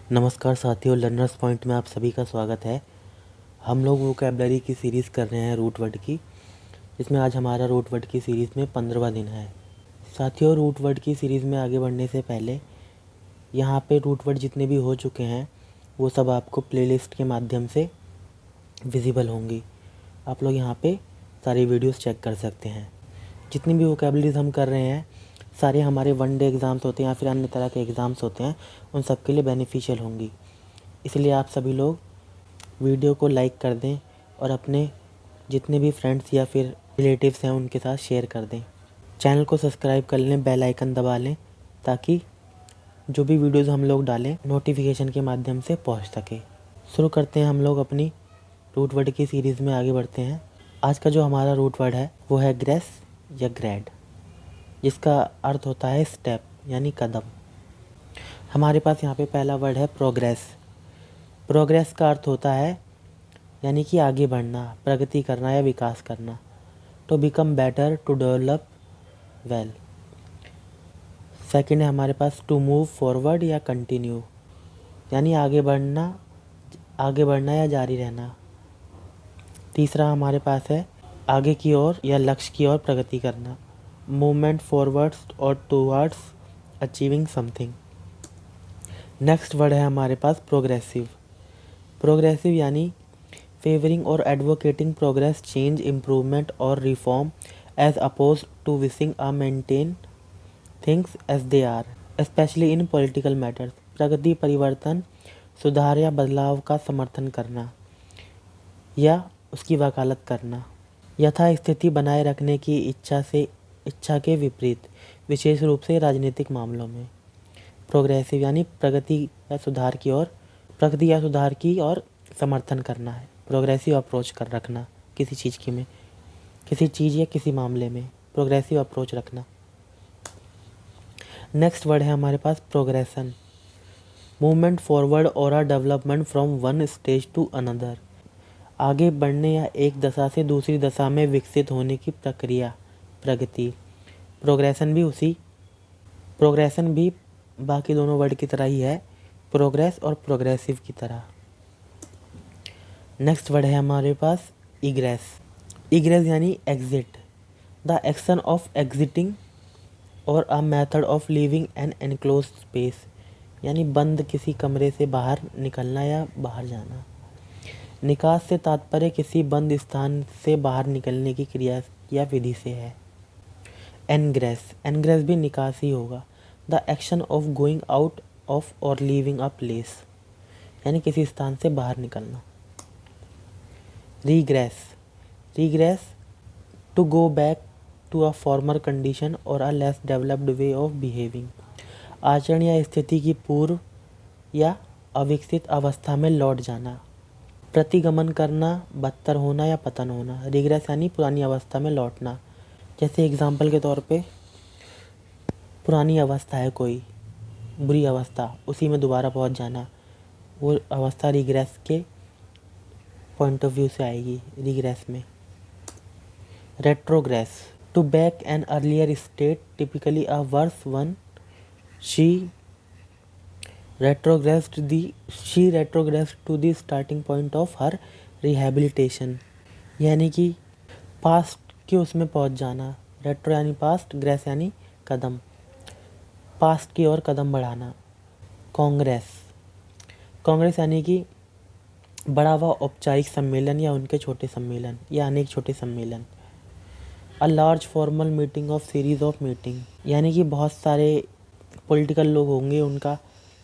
नमस्कार साथियों, learners point में आप सभी का स्वागत है। हम लोग वोकैबलरी की सीरीज़ कर रहे हैं रूट वर्ड की, जिसमें आज हमारा रूट वर्ड की सीरीज़ में 15वां दिन है। साथियों, रूट वर्ड की सीरीज़ में आगे बढ़ने से पहले यहाँ पे रूट वर्ड जितने भी हो चुके हैं वो सब आपको प्लेलिस्ट के माध्यम से विजिबल होंगी। आप लोग यहाँ पे सारी वीडियोस चेक कर सकते हैं। जितनी भी वोकैबलरीज हम कर रहे हैं सारे हमारे वन डे एग्ज़ाम्स होते हैं या फिर अन्य तरह के एग्ज़ाम्स होते हैं, उन सब के लिए बेनिफिशियल होंगी। इसलिए आप सभी लोग वीडियो को लाइक कर दें और अपने जितने भी फ्रेंड्स या फिर रिलेटिव्स हैं उनके साथ शेयर कर दें। चैनल को सब्सक्राइब कर लें, बेल आइकन दबा लें ताकि जो भी वीडियोज़ हम लोग डालें नोटिफिकेशन के माध्यम से पहुंच सके। शुरू करते हैं हम लोग अपनी रूट वर्ड की सीरीज़ में आगे बढ़ते हैं। आज का जो हमारा रूट वर्ड है वो है ग्रेस या ग्रैड, जिसका अर्थ होता है स्टेप यानी कदम। हमारे पास यहाँ पे पहला वर्ड है प्रोग्रेस। प्रोग्रेस का अर्थ होता है यानी कि आगे बढ़ना, प्रगति करना या विकास करना। To become better, to develop well. Second है हमारे पास टू मूव फॉरवर्ड या कंटिन्यू, यानी आगे बढ़ना या जारी रहना। तीसरा हमारे पास है आगे की ओर या लक्ष्य की ओर प्रगति करना, मूवमेंट फॉरवर्ड्स और towards achieving something. Next word है हमारे पास प्रोग्रेसिव। प्रोग्रेसिव यानी फेवरिंग और एडवोकेटिंग प्रोग्रेस, चेंज, इम्प्रूवमेंट और reform as oppose to wishing a maintain things as they are, specially in political matters. प्रगति, परिवर्तन, सुधार या बदलाव का समर्थन करना या उसकी वकालत करना। यथा स्थिति बनाए रखने की इच्छा के विपरीत, विशेष रूप से राजनीतिक मामलों में। प्रोग्रेसिव यानी प्रगति या सुधार की ओर समर्थन करना है। प्रोग्रेसिव अप्रोच कर रखना किसी चीज़ या किसी मामले में प्रोग्रेसिव अप्रोच रखना। नेक्स्ट वर्ड है हमारे पास प्रोग्रेशन। मूवमेंट फॉरवर्ड और a development from one stage to another, आगे बढ़ने या एक दशा से दूसरी दशा में विकसित होने की प्रक्रिया, प्रगति। प्रोग्रेशन भी बाकी दोनों वर्ड की तरह ही है, प्रोग्रेस और प्रोग्रेसिव की तरह। नेक्स्ट वर्ड है हमारे पास इग्रेस। इग्रेस यानी exit, the action of exiting और a method of leaving an enclose space, यानी बंद किसी कमरे से बाहर निकलना या बाहर जाना। निकास से तात्पर्य किसी बंद स्थान से बाहर निकलने की क्रिया या विधि से है। एनग्रेस भी निकास ही होगा, the action of going out of और लीविंग अ प्लेस, यानी किसी स्थान से बाहर निकलना। Regress to go back to a former condition और a less developed way of behaving, आचरण या स्थिति की पूर्व या अविकसित अवस्था में लौट जाना। प्रतिगमन करना, बदतर होना या पतन होना। रिग्रेस यानी पुरानी अवस्था में लौटना। जैसे एग्जाम्पल के तौर पे पुरानी अवस्था है कोई बुरी अवस्था, उसी में दोबारा पहुंच जाना, वो अवस्था रिग्रेस के पॉइंट ऑफ व्यू से आएगी। रिग्रेस में retrogress to back an earlier state, typically a worse one. She retrogressed to the starting point of her rehabilitation, यानी कि पास्ट के उसमें पहुंच जाना। रेट्रो यानी पास्ट, ग्रेस यानी कदम, पास्ट की ओर कदम बढ़ाना। कांग्रेस यानी कि बड़ा व औपचारिक सम्मेलन या उनके छोटे सम्मेलन या अनेक छोटे सम्मेलन। A large formal meeting of series of meeting, यानी कि बहुत सारे पॉलिटिकल लोग होंगे,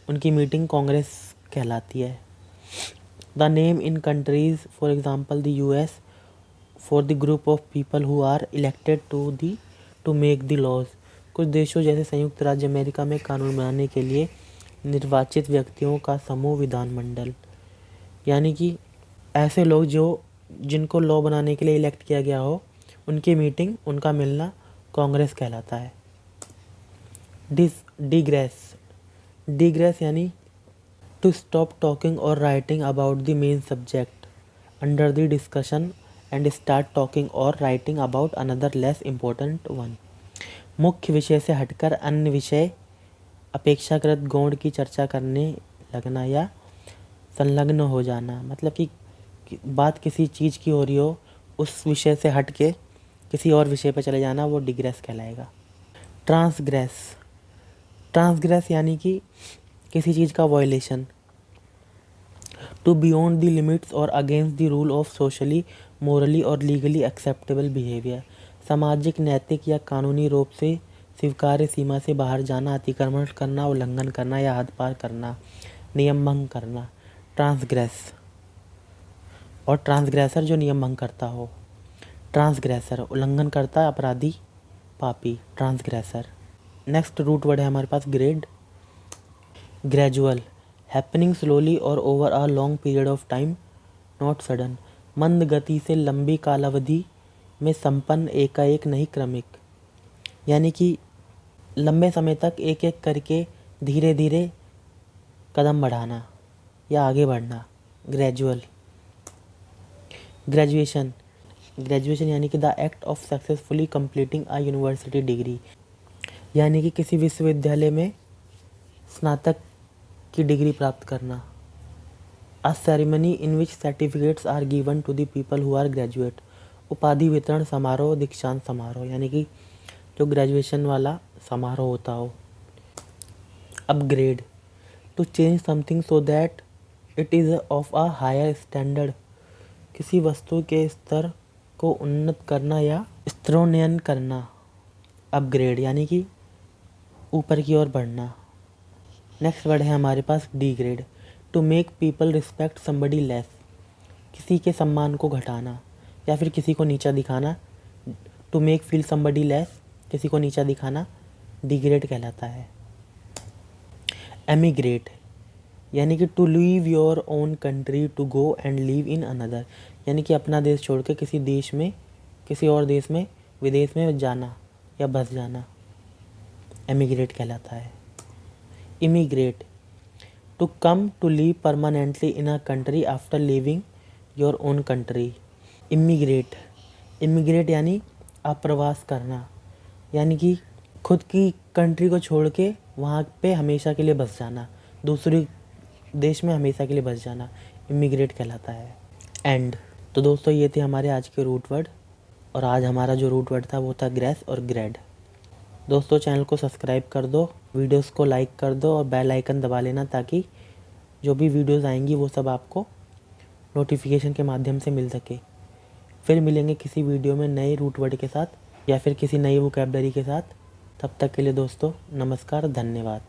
उनकी मीटिंग कांग्रेस कहलाती है। The name in countries, for example the US, for the group of people who are elected to make the laws. कुछ देशों जैसे संयुक्त राज्य अमेरिका में कानून बनाने के लिए निर्वाचित व्यक्तियों का समूह विधानमंडल, यानी कि ऐसे लोग जिनको लॉ बनाने के लिए इलेक्ट किया गया हो, उनकी मीटिंग, उनका मिलना कांग्रेस कहलाता है। डिग्रेस यानी टू स्टॉप टॉकिंग और writing about the main subject under the discussion and start talking और writing about another less important one. मुख्य विषय से हटकर अन्य विषय अपेक्षाकृत गौण की चर्चा करने लगना या संलग्न हो जाना, मतलब कि बात किसी चीज़ की हो रही हो, उस विषय से हट के किसी और विषय पर चले जाना, वो डिग्रेस कहलाएगा। ट्रांसग्रेस, ट्रांसग्रेस यानी कि किसी चीज़ का violation. To beyond the limits और against the rule of socially, morally और लीगली एक्सेप्टेबल बिहेवियर, सामाजिक, नैतिक या कानूनी रूप से स्वीकार्य सीमा से बाहर जाना, अतिक्रमण करना, उल्लंघन करना या हद पार करना, नियम भंग करना। ट्रांसग्रेस, और ट्रांसग्रेसर जो नियम भंग करता हो। ट्रांसग्रेसर उल्लंघन करता, अपराधी, पापी, ट्रांसग्रेसर। नेक्स्ट रूट वर्ड है हमारे पास ग्रेड। ग्रेजुअल, हैपनिंग स्लोली और over a long period of time, not sudden, मंद गति से लंबी कालावधि में संपन्न, एकाएक नहीं, क्रमिक, यानी कि लंबे समय तक एक एक करके धीरे धीरे कदम बढ़ाना या आगे बढ़ना। ग्रेजुअल। ग्रेजुएशन, ग्रेजुएशन यानी कि the act of successfully completing a university degree, यानी कि किसी विश्वविद्यालय में स्नातक की डिग्री प्राप्त करना। A ceremony in which certificates are given to the people who are graduate, उपाधि वितरण समारोह, दीक्षांत समारोह, यानी कि जो ग्रेजुएशन वाला समारोह होता हो। Upgrade, to change something so that it is of a higher standard, किसी वस्तु के स्तर को उन्नत करना या स्तरोन्नयन करना। अपग्रेड यानी कि ऊपर की ओर बढ़ना। नेक्स्ट वर्ड है हमारे पास degrade, to make people respect somebody less, किसी के सम्मान को घटाना या फिर किसी को नीचा दिखाना। To make feel somebody less, किसी को नीचा दिखाना, डिग्रेड कहलाता है। एमिग्रेट, यानी कि to leave your own country to go and live in another, यानी कि अपना देश छोड़ के किसी देश में, किसी और देश में, विदेश में जाना या बस जाना, एमिग्रेट कहलाता है। Immigrate, to come to live permanently in a country after living your own country. Immigrate, immigrate यानी अप्रवास करना, यानी कि खुद की कंट्री को छोड़ के वहाँ पे हमेशा के लिए बस जाना, दूसरे देश में हमेशा के लिए बस जाना, इमिग्रेट कहलाता है। एंड। तो दोस्तों ये थे हमारे आज के रूट वर्ड, और आज हमारा जो रूट वर्ड था वो था ग्रेस और ग्रेड। दोस्तों चैनल को सब्सक्राइब कर दो, वीडियोस को लाइक कर दो और बेल आइकन दबा लेना, ताकि जो भी वीडियोस आएंगी वो सब आपको नोटिफिकेशन के माध्यम से मिल सके। फिर मिलेंगे किसी वीडियो में नए रूट वर्ड के साथ या फिर किसी नई वोकैबलरी के साथ। तब तक के लिए दोस्तों नमस्कार, धन्यवाद।